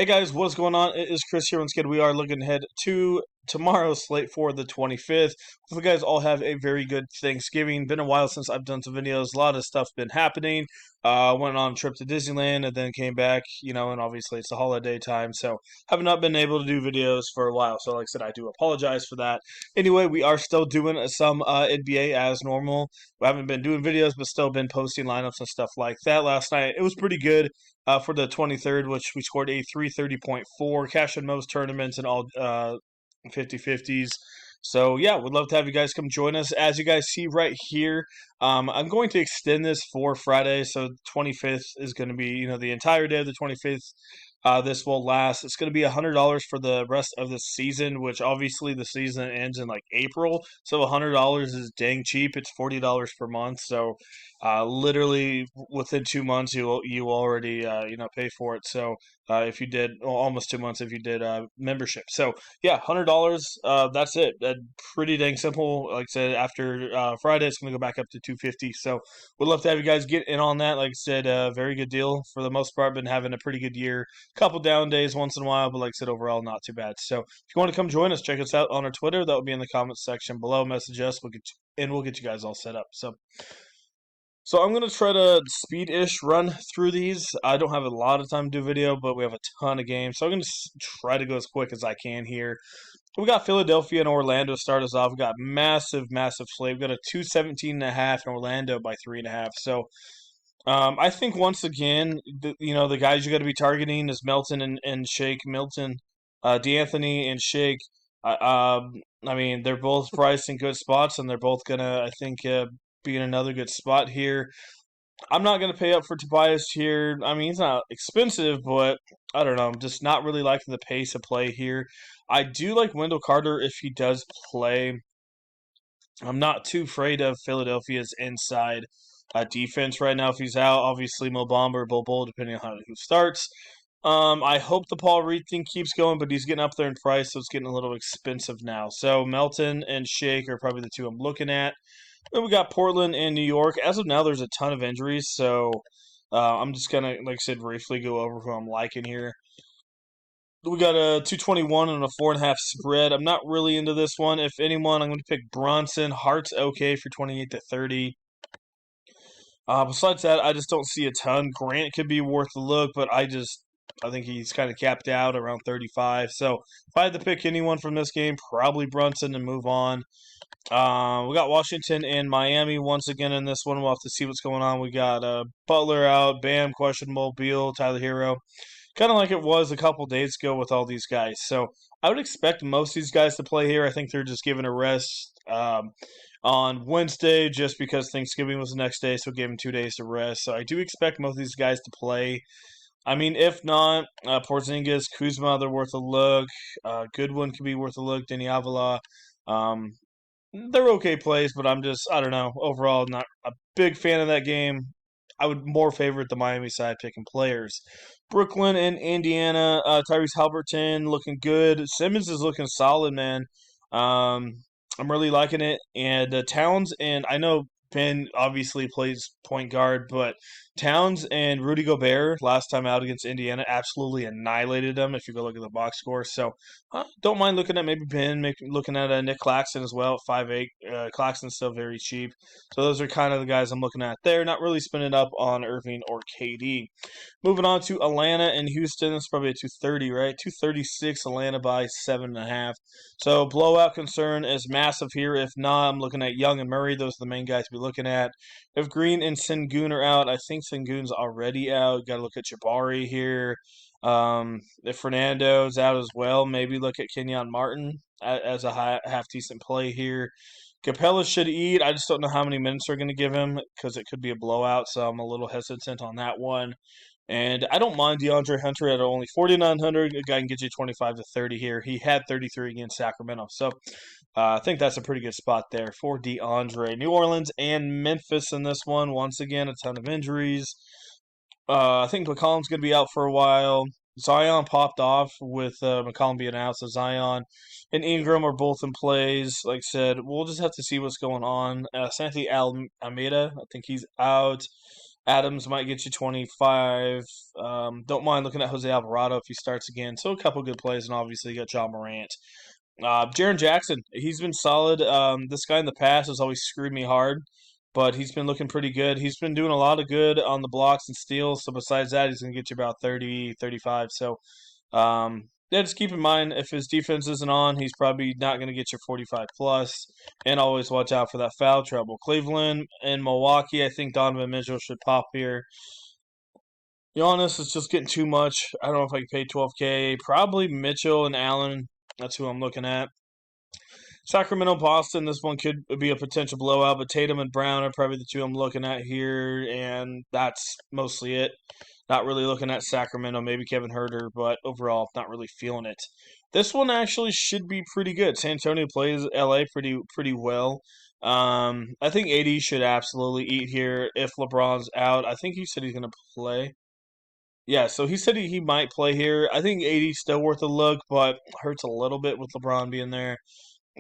Hey guys, what's going on? It is Chris here. Once again, we are looking ahead to tomorrow's slate for the 25th. Hope you guys all have a very good Thanksgiving. Been a while since I've done some videos. A lot of stuff been happening. Went on a trip to Disneyland and then came back, and obviously it's the holiday time, so have not been able to do videos for a while. So like I said, I do apologize for that. Anyway, we are still doing some NBA as normal. We haven't been doing videos, but still been posting lineups and stuff like that. Last night, it was pretty good for the 23rd, which we scored a 330.4, cash in most tournaments and all 50-50s. So, yeah, would love to have you guys come join us. As you guys see right here, I'm going to extend this for Friday. So, 25th is going to be, the entire day of the 25th. This will last. It's going to be $100 for the rest of the season, which obviously the season ends in like April. So $100 is dang cheap. It's $40 per month. So literally within 2 months, you already pay for it. So if you did almost 2 months if you did membership. So yeah, $100. That's it. Pretty dang simple. Like I said, after Friday, it's going to go back up to 250. So would love to have you guys get in on that. Like I said, very good deal for the most part. Been having a pretty good year. Couple down days once in a while, but like I said, overall not too bad. So if you want to come join us, check us out on our Twitter. That will be in the comments section below. Message us. We'll get you guys all set up. So I'm gonna try to speed-ish run through these. I don't have a lot of time to do video, but we have a ton of games, so I'm gonna try to go as quick as I can here. We got Philadelphia and Orlando start us off. We got massive slate. We got a 217.5 in Orlando by 3.5. So I think once again, the guys you got to be targeting is Melton and Shake. Milton, D'Anthony and Shake. I mean, they're both priced in good spots, and they're both gonna, I think, be in another good spot here. I'm not gonna pay up for Tobias here. I mean, he's not expensive, but I don't know. I'm just not really liking the pace of play here. I do like Wendell Carter if he does play. I'm not too afraid of Philadelphia's inside defense right now. If he's out, obviously Mo Bamba or Bol, depending on who starts. I hope the Paul Reed thing keeps going, but he's getting up there in price, so it's getting a little expensive now. So Melton and Shake are probably the two I'm looking at. Then we got Portland and New York. As of now, there's a ton of injuries, so I'm just gonna, like I said, briefly go over who I'm liking here. We got a 221 and a 4.5 spread. I'm not really into this one. If anyone, I'm going to pick Bronson. Hart's okay for 28 to 30. Besides that, I just don't see a ton. Grant could be worth a look, but I think he's kind of capped out around 35. So if I had to pick anyone from this game, probably Brunson and move on. We got Washington and Miami once again in this one. We'll have to see what's going on. We got Butler out, Bam questionable, Beal, Tyler Hero. Kind of like it was a couple days ago with all these guys. So I would expect most of these guys to play here. I think they're just given a rest on Wednesday just because Thanksgiving was the next day, so gave them 2 days to rest. So I do expect most of these guys to play. I mean, if not, Porzingis, Kuzma, they're worth a look. Goodwin could be worth a look. Denny Avila. Um, they're okay plays, but I don't know. Overall, not a big fan of that game. I would more favorite the Miami side picking players. Brooklyn and Indiana, Tyrese Halliburton looking good. Simmons is looking solid, man. Um, I'm really liking it. And Towns, and I know Ben obviously plays point guard, but Towns and Rudy Gobert last time out against Indiana absolutely annihilated them. If you go look at the box score, so don't mind looking at maybe Ben, looking at Nick Claxton as well at 5'8". Claxton's still very cheap, so those are kind of the guys I'm looking at there. Not really spinning up on Irving or KD. Moving on to Atlanta and Houston. It's probably a 230, right? 236 Atlanta by 7.5. So blowout concern is massive here. If not, I'm looking at Young and Murray. Those are the main guys to be looking at. If Green and Sengun are out, I think Sengun's already out. Got to look at Jabari here. If Fernando's out as well, maybe look at Kenyon Martin as a half decent play here. Capella should eat. I just don't know how many minutes they're going to give him because it could be a blowout, so I'm a little hesitant on that one. And I don't mind DeAndre Hunter at only 4,900. A guy can get you 25 to 30 here. He had 33 against Sacramento. So I think that's a pretty good spot there for DeAndre. New Orleans and Memphis in this one. Once again, a ton of injuries. I think McCollum's going to be out for a while. Zion popped off with McCollum being out. So Zion and Ingram are both in plays. Like I said, we'll just have to see what's going on. Santi Almeida, I think he's out. Adams might get you 25. Don't mind looking at Jose Alvarado if he starts again. So a couple good plays, and obviously you got John Morant. Jaren Jackson, he's been solid. This guy in the past has always screwed me hard, but he's been looking pretty good. He's been doing a lot of good on the blocks and steals. So besides that, he's going to get you about 30, 35. So yeah, just keep in mind if his defense isn't on, he's probably not going to get your 45 plus. And always watch out for that foul trouble. Cleveland and Milwaukee, I think Donovan Mitchell should pop here. Giannis is just getting too much. I don't know if I can pay 12K. Probably Mitchell and Allen. That's who I'm looking at. Sacramento, Boston. This one could be a potential blowout, but Tatum and Brown are probably the two I'm looking at here, and that's mostly it. Not really looking at Sacramento, maybe Kevin Herter, but overall, not really feeling it. This one actually should be pretty good. San Antonio plays LA pretty well. I think AD should absolutely eat here if LeBron's out. I think he said he's going to play. Yeah, so he said he might play here. I think AD's still worth a look, but hurts a little bit with LeBron being there.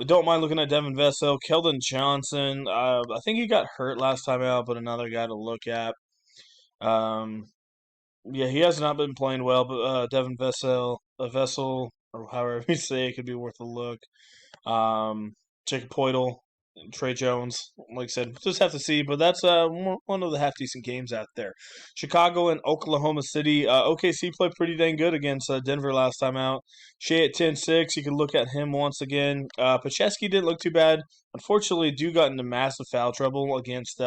I don't mind looking at Devin Vessel, Keldon Johnson. I think he got hurt last time out, but another guy to look at. Um, yeah, he has not been playing well, but Devin Vessel, or however you say it, could be worth a look. Jacob Poeltl, Trey Jones, like I said, just have to see. But that's one of the half decent games out there. Chicago and Oklahoma City. OKC played pretty dang good against Denver last time out. Shea at 10-6. You can look at him once again. Pacheski didn't look too bad. Unfortunately, Dew got into massive foul trouble against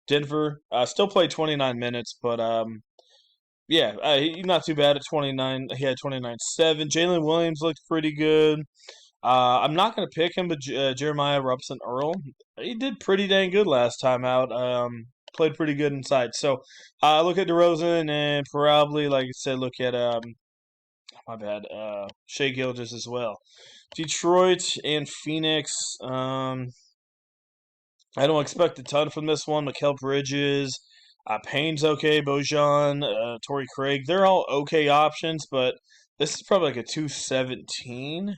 Denver. Still played 29 minutes, but yeah, he's not too bad at 29. He had 29-7. Jalen Williams looked pretty good. I'm not going to pick him, but Jeremiah Robinson Earl, he did pretty dang good last time out. Played pretty good inside. So look at DeRozan and probably, like I said, look at my bad, Shea Gilgeous as well. Detroit and Phoenix. I don't expect a ton from this one. Mikal Bridges, Payne's okay. Bojan, Torrey Craig, they're all okay options, but this is probably like a 217.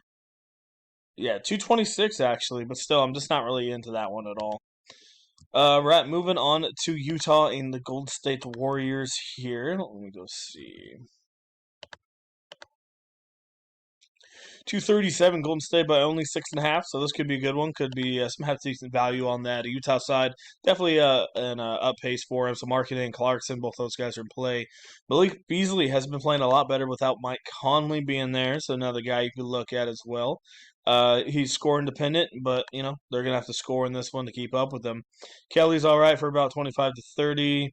Yeah, 226 actually, but still, I'm just not really into that one at all. Right, moving on to Utah and the Golden State Warriors here. Let me go see. 237 Golden State by only 6.5, so this could be a good one. Could be some half decent value on that. Utah side, definitely an up pace for him. So Marketing and Clarkson, both those guys are in play. Malik Beasley has been playing a lot better without Mike Conley being there, so another guy you could look at as well. He's score independent, but they're gonna have to score in this one to keep up with them. Kelly's all right for about 25 to 30.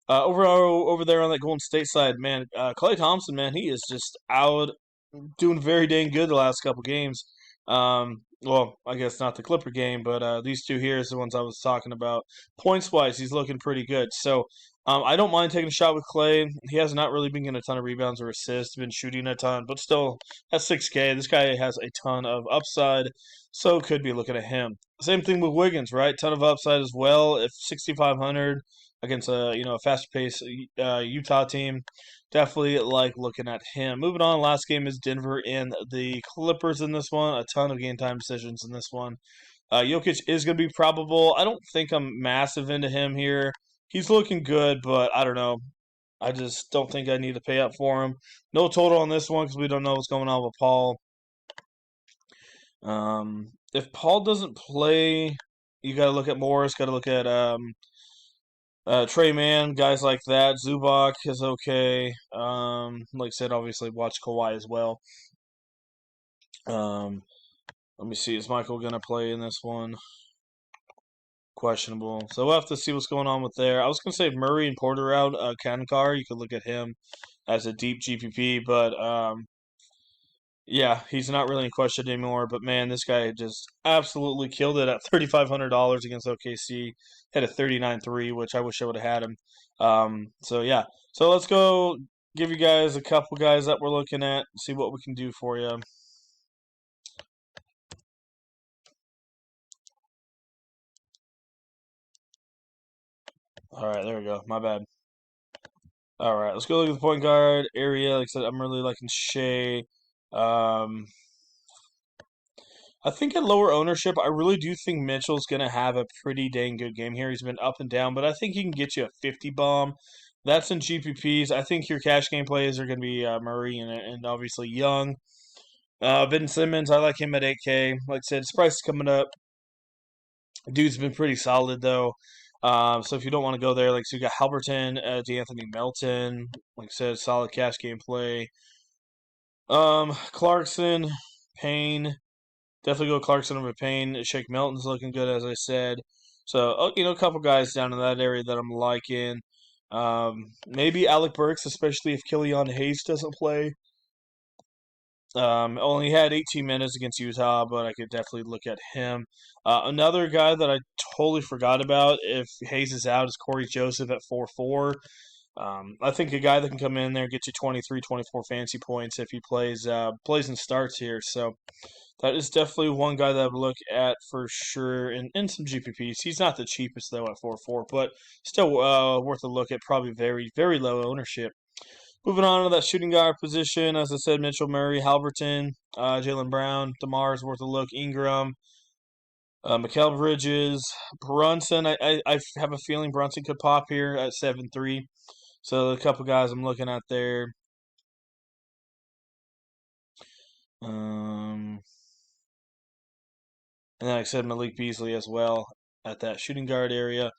Over there on that Golden State side, man, Klay Thompson, man, he is just out doing very dang good the last couple games. Well, I guess not the Clipper game, but these two here is the ones I was talking about. Points wise, he's looking pretty good. So I don't mind taking a shot with Clay. He has not really been getting a ton of rebounds or assists, been shooting a ton, but still at 6K, this guy has a ton of upside. So could be looking at him. Same thing with Wiggins, right? Ton of upside as well. If 6,500 against a faster paced Utah team. Definitely like looking at him. Moving on, last game is Denver and the Clippers in this one. A ton of game time decisions in this one. Jokic is going to be probable. I don't think I'm massive into him here. He's looking good, but I don't know. I just don't think I need to pay up for him. No total on this one because we don't know what's going on with Paul. If Paul doesn't play, you got to look at Morris. Got to look at Trey Mann, guys like that. Zubac is okay. Like I said, obviously watch Kawhi as well. Let me see. Is Michael gonna play in this one? Questionable. So we'll have to see what's going on with there. I was gonna say if Murray and Porter out, Kankar, you could look at him as a deep GPP, but yeah, he's not really in question anymore. But man, this guy just absolutely killed it at $3,500 against OKC. Had a 39-3, which I wish I would have had him. So yeah, so let's go give you guys a couple guys that we're looking at, see what we can do for you. All right, there we go. My bad. All right, let's go look at the point guard area. Like I said, I'm really liking Shea. Um, I think at lower ownership, I really do think Mitchell's going to have a pretty dang good game here. He's been up and down, but I think he can get you a 50 bomb. That's in GPPs. I think your cash game plays are going to be Murray and obviously Young. Ben Simmons, I like him at 8K. Like I said, his price is coming up. Dude's been pretty solid, though. So if you don't want to go there, like, so you got Halberton, D'Anthony Melton. Like I said, solid cash game play. Clarkson, Payne. Definitely go Clarkson over Payne. Shake Milton's looking good, as I said. So, a couple guys down in that area that I'm liking. Maybe Alec Burks, especially if Killian Hayes doesn't play. Only had 18 minutes against Utah, but I could definitely look at him. Another guy that I totally forgot about if Hayes is out is Corey Joseph at 4-4. I think a guy that can come in there and get you 23, 24 fancy points if he plays and starts here. So that is definitely one guy that I would look at for sure in some GPPs. He's not the cheapest, though, at 4-4, but still worth a look at, probably very, very low ownership. Moving on to that shooting guard position, as I said, Mitchell, Murray, Halberton, Jaylen Brown, DeMar is worth a look, Ingram, Mikal Bridges, Brunson. I have a feeling Brunson could pop here at 7-3. So a couple guys I'm looking at there. And like I said, Malik Beasley as well at that shooting guard area.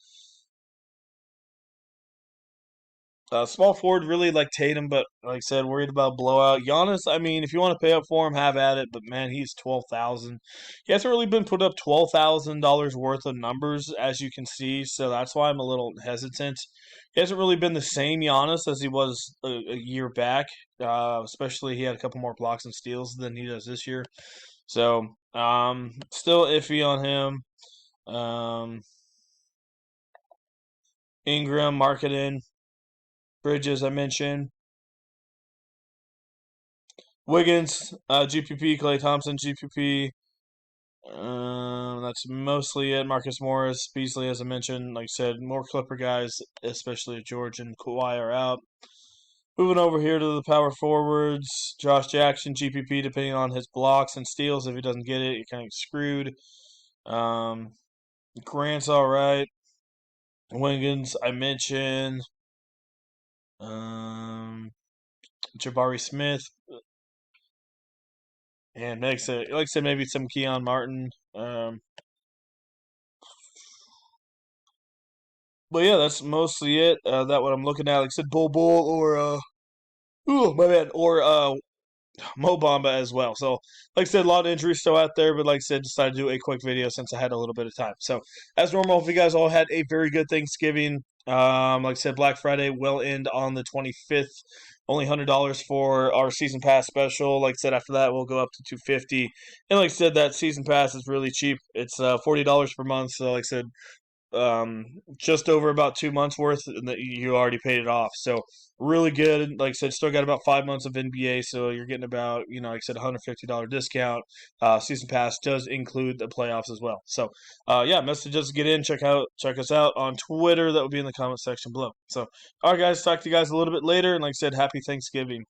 Small forward, really like Tatum, but like I said, worried about blowout. Giannis, I mean, if you want to pay up for him, have at it. But man, he's 12,000. He hasn't really been put up $12,000 worth of numbers, as you can see. So that's why I'm a little hesitant. He hasn't really been the same Giannis as he was a year back. Especially he had a couple more blocks and steals than he does this year. So still iffy on him. Ingram, Marketing. Bridges, I mentioned. Wiggins, GPP. Klay Thompson, GPP. That's mostly it. Marcus Morris, Beasley, as I mentioned. Like I said, more Clipper guys, especially if George and Kawhi are out. Moving over here to the power forwards. Josh Jackson, GPP, depending on his blocks and steals. If he doesn't get it, you're kind of screwed. Grant's all right. Wiggins, I mentioned. Jabari Smith. And like I said, maybe some Keon Martin. But yeah, that's mostly it. That what I'm looking at. Like I said, Bull or my bad, or Mo Bamba as well. So, like I said, a lot of injuries still out there, but like I said, decided to do a quick video since I had a little bit of time. So, as normal, hope you guys all had a very good Thanksgiving. Like I said, Black Friday will end on the 25th. Only $100 for our season pass special. Like I said, after that, we'll go up to $250. And like I said, that season pass is really cheap. It's $40 per month. So, like I said, just over about 2 months worth, and that you already paid it off. So really good. Like I said, still got about 5 months of NBA, so you're getting about like I said, $150 discount. Season pass does include the playoffs as well. So yeah, messages to get in. Check us out on Twitter. That will be in the comment section below. So all right, guys, talk to you guys a little bit later. And like I said, happy Thanksgiving.